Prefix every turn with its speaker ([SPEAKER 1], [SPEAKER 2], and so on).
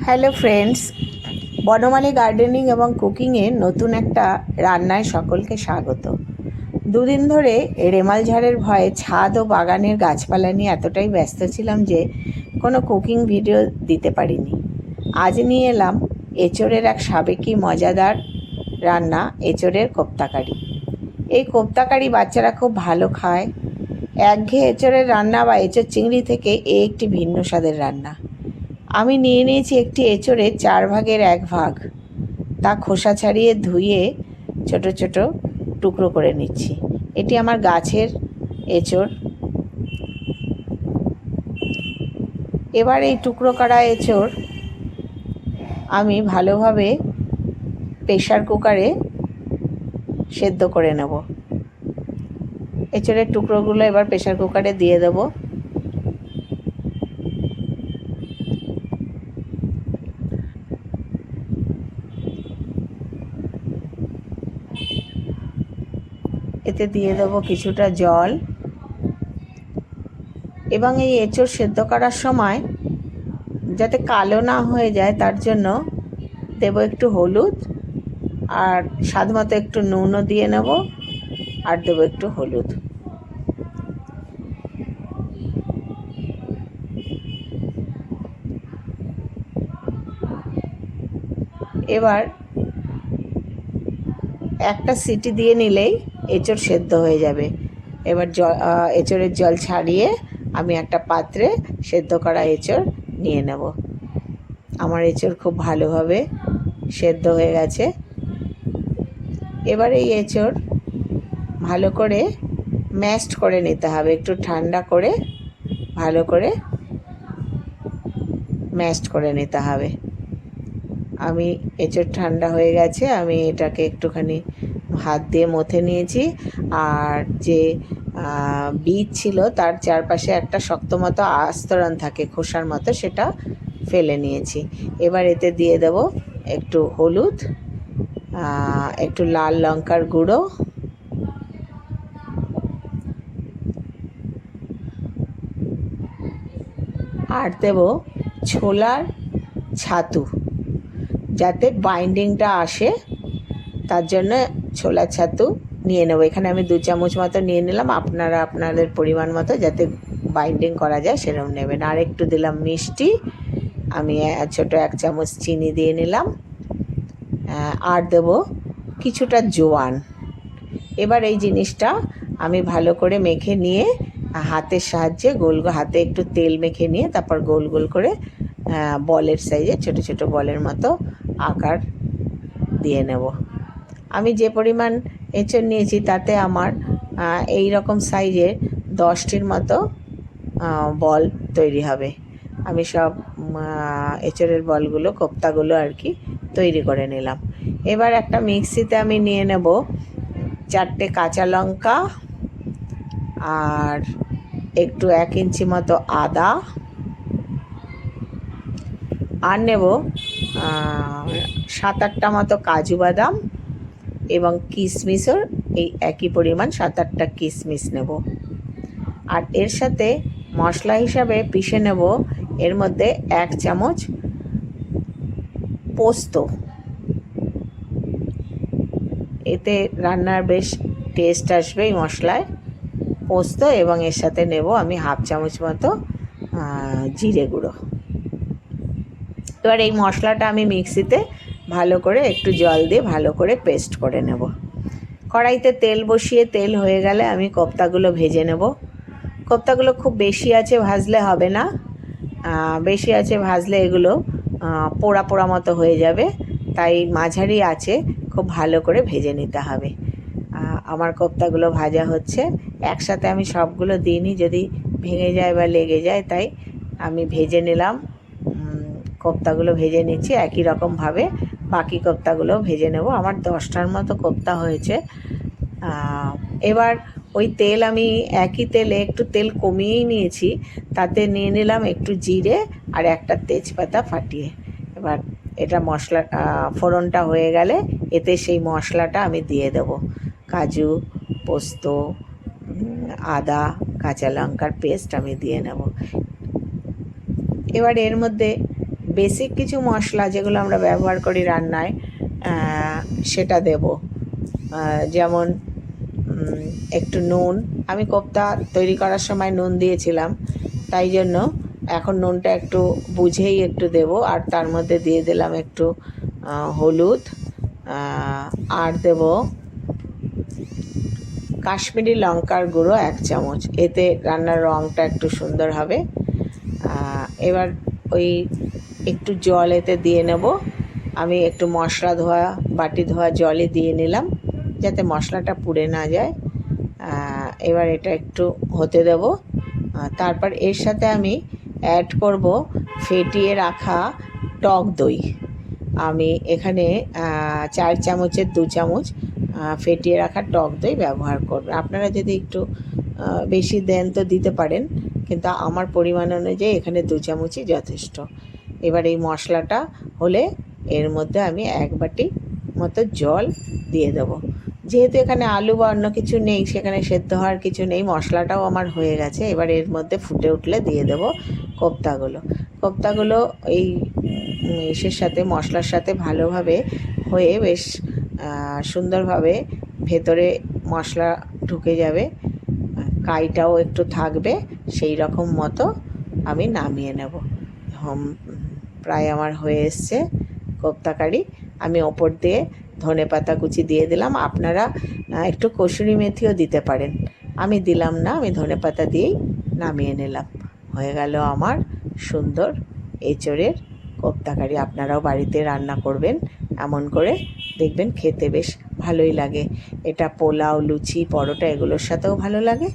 [SPEAKER 1] Hello friends, বনমালী gardening এবং কুকিংয়ের নতুন একটা রান্নায় সকলকে স্বাগত। দুদিন ধরে রেমাল ঝড়ের ভয়ে ছাদ ও বাগানের গাছপালা নিয়ে এতটাই ব্যস্ত ছিলাম যে কোনো কুকিং ভিডিও দিতে পারিনি। আজ নিয়ে এলাম এঁচোড়ের এক সাবেকি মজাদার রান্না, এঁচোড়ের কোপ্তাকারি। এই কোপ্তাকারি বাচ্চারা খুব ভালো খায়। একঘেয়ে এঁচোড়ের রান্না বা এঁচোড় চিংড়ি থেকে একটি ভিন্ন স্বাদের রান্না। আমি নিয়ে নিয়েছি একটি এঁচোড়ের 4 ভাগের 1 ভাগ। তা খোসা ছাড়িয়ে ধুয়ে ছোট ছোট টুকরো করে নিচ্ছি। এটি আমার গাছের এঁচোড়। এবার এই টুকরো করা এঁচোড় আমি ভালোভাবে প্রেসার কুকারে সেদ্ধ করে নেব। এঁচোড়ের টুকরোগুলো এবার প্রেসার কুকারে দিয়ে দেবো। এতে দিয়ে দেবো কিছুটা জল এবং এই এঁচোড় সেদ্ধ করার সময় যাতে কালো না হয়ে যায় তার জন্য দেবো একটু হলুদ, আর স্বাদ মতো একটু নুনও দিয়ে নেব, আর দেবো একটু হলুদ। এবার একটা সিটি দিয়ে নিলেই এঁচোড় সেদ্ধ হয়ে যাবে। এবার এঁচোড়ের জল ছাড়িয়ে আমি একটা পাত্রে সেদ্ধ করা এঁচোড় নিয়ে নেব। আমার এঁচোড় খুব ভালোভাবে সেদ্ধ হয়ে গেছে। এবার এই এঁচোড় ভালো করে ম্যাশড করে নিতে হবে, একটু ঠান্ডা করে ভালো করে ম্যাশড করে নিতে হবে। আমি এঁচোড় ঠান্ডা হয়ে গেছে, আমি এটাকে একটুখানি হাত দিয়ে মথে নিয়েছি, আর যে বীজ ছিল তার চারপাশে একটা শক্ত মতো আস্তরণ থাকে খোসার মতো, সেটা ফেলে নিয়েছি। এবার এতে দিয়ে দেব একটু হলুদ, একটু লাল লঙ্কার গুঁড়ো, আর দেব ছোলার ছাতু, যাতে বাইন্ডিংটা আসে তার জন্য ছোলার ছাতু নিয়ে নেব। এখানে আমি 2 চামচ মতো নিয়ে নিলাম, আপনারা আপনাদের পরিমাণ মতো যাতে বাইন্ডিং করা যায় সেরকম নেবেন। আর একটু দিলাম মিষ্টি, আমি ছোটো 1 চামচ চিনি দিয়ে নিলাম, আর দেব কিছুটা জোয়ান। এবার এই জিনিসটা আমি ভালো করে মেখে নিয়ে হাতের সাহায্যে হাতে একটু তেল মেখে নিয়ে তারপর গোল গোল করে বলের সাইজে ছোট ছোট বলের মতো আকার দিয়ে নেব। আমি যে পরিমাণ এঁচোড় নিয়েছি তাতে আমার এই রকম সাইজের 10টির মতো বল তৈরি হবে। আমি সব এঁচোড়ের বলগুলো, কোপ্তাগুলো আর কি তৈরি করে নিলাম। এবার একটা মিক্সিতে আমি নিয়ে নেব 4টে কাঁচা লঙ্কা, আর একটু 1 ইঞ্চি মতো আদা, আর নেব 7-8টা মতো কাজু বাদাম, এবং কিশমিশও এই একই পরিমাণ 7-8টা কিশমিশ নেব। আর এর সাথে মশলা হিসাবে পিষে নেব এর মধ্যে 1 চামচ পোস্ত। এতে রান্নার বেশ টেস্ট আসবে এই মশলায়, পোস্ত। এবং এর সাথে নেব আমি 1/2 চামচ মতো জিরে গুঁড়ো। এবার এই মশলাটা আমি মিক্সিতে ভালো করে একটু জল দিয়ে ভালো করে পেস্ট করে নেব। কড়াইতে তেল বসিয়ে তেল হয়ে গেলে আমি কোপ্তাগুলো ভেজে নেব। কোপ্তাগুলো খুব বেশি আছে ভাজলে হবে না, বেশি আছে ভাজলে এগুলো পোড়া পোড়া মতো হয়ে যাবে, তাই মাঝারি আছে খুব ভালো করে ভেজে নিতে হবে। আমার কোপ্তাগুলো ভাজা হচ্ছে, একসাথে আমি সবগুলো দিইনি, যদি ভেঙে যায় বা লেগে যায়, তাই আমি ভেজে নিলাম। কোপ্তাগুলো ভেজে নিচ্ছি, একই রকমভাবে বাকি কোপ্তাগুলোও ভেজে নেব। আমার 10টার মতো কোপ্তা হয়েছে। এবার ওই তেল আমি একই তেলে একটু তেল কমিয়েই নিয়েছি, তাতে নিয়ে নিলাম একটু জিরে আর একটা তেজপাতা ফাটিয়ে। এবার এটা মশলা ফোড়নটা হয়ে গেলে এতে সেই মশলাটা আমি দিয়ে দেব। কাজু, পোস্ত, আদা, কাঁচা লঙ্কার পেস্ট আমি দিয়ে নেব। এবার এর মধ্যে বেসিক কিছু মশলা যেগুলো আমরা ব্যবহার করি রান্নায় সেটা দেব। যেমন একটু নুন, আমি কোপ্তা তৈরি করার সময় নুন দিয়েছিলাম, তাই জন্য এখন নুনটা একটু বুঝেই একটু দেব। আর তার মধ্যে দিয়ে দিলাম একটু হলুদ, আর দেব কাশ্মীরি লঙ্কার গুঁড়ো 1 চামচ, এতে রান্নার রঙটা একটু সুন্দর হবে। এবার ওই একটু জল এতে দিয়ে নেব। আমি একটু মশলা ধোয়া, বাটি ধোয়া জলই দিয়ে নিলাম যাতে মশলাটা পুড়ে না যায়। এবার এটা একটু হতে দেব। তারপর এর সাথে আমি অ্যাড করব ফেটিয়ে রাখা টক দই। আমি এখানে 4 চামচের 2 চামচ ফেটিয়ে রাখা টক দই ব্যবহার করব। আপনারা যদি একটু বেশি দেন তো দিতে পারেন, কিন্তু আমার পরিমাণ অনুযায়ী এখানে 2 চামচই যথেষ্ট। এবার এই মশলাটা হলে এর মধ্যে আমি 1 বাটি মতো জল দিয়ে দেবো। যেহেতু এখানে আলু বা অন্য কিছু নেই, সেখানে সেদ্ধ হওয়ার কিছু নেই, মশলাটাও আমার হয়ে গেছে। এবার এর মধ্যে ফুটে উঠলে দিয়ে দেবো কোপ্তাগুলো এই ইসের সাথে, মশলার সাথে ভালোভাবে হয়ে বেশ সুন্দরভাবে ভেতরে মশলা ঢুকে যাবে, কাইটাও একটু থাকবে, সেই রকম মতো আমি নামিয়ে নেব। প্রায় আমার হয়ে এসছে কোপ্তা কারি। আমি ওপর দিয়ে ধনেপাতা কুচি দিয়ে দিলাম। আপনারা একটু কসুরি মেথিও দিতে পারেন, আমি দিলাম না, আমি ধনেপাতা দিয়েই নামিয়ে নিলাম। হয়ে গেল আমার সুন্দর এঁচোড়ের কোপ্তা কারি। আপনারাও বাড়িতে রান্না করবেন এমন করে, দেখবেন খেতে বেশ ভালোই লাগে। এটা পোলাও, লুচি, পরোটা এগুলোর সাথেও ভালো লাগে।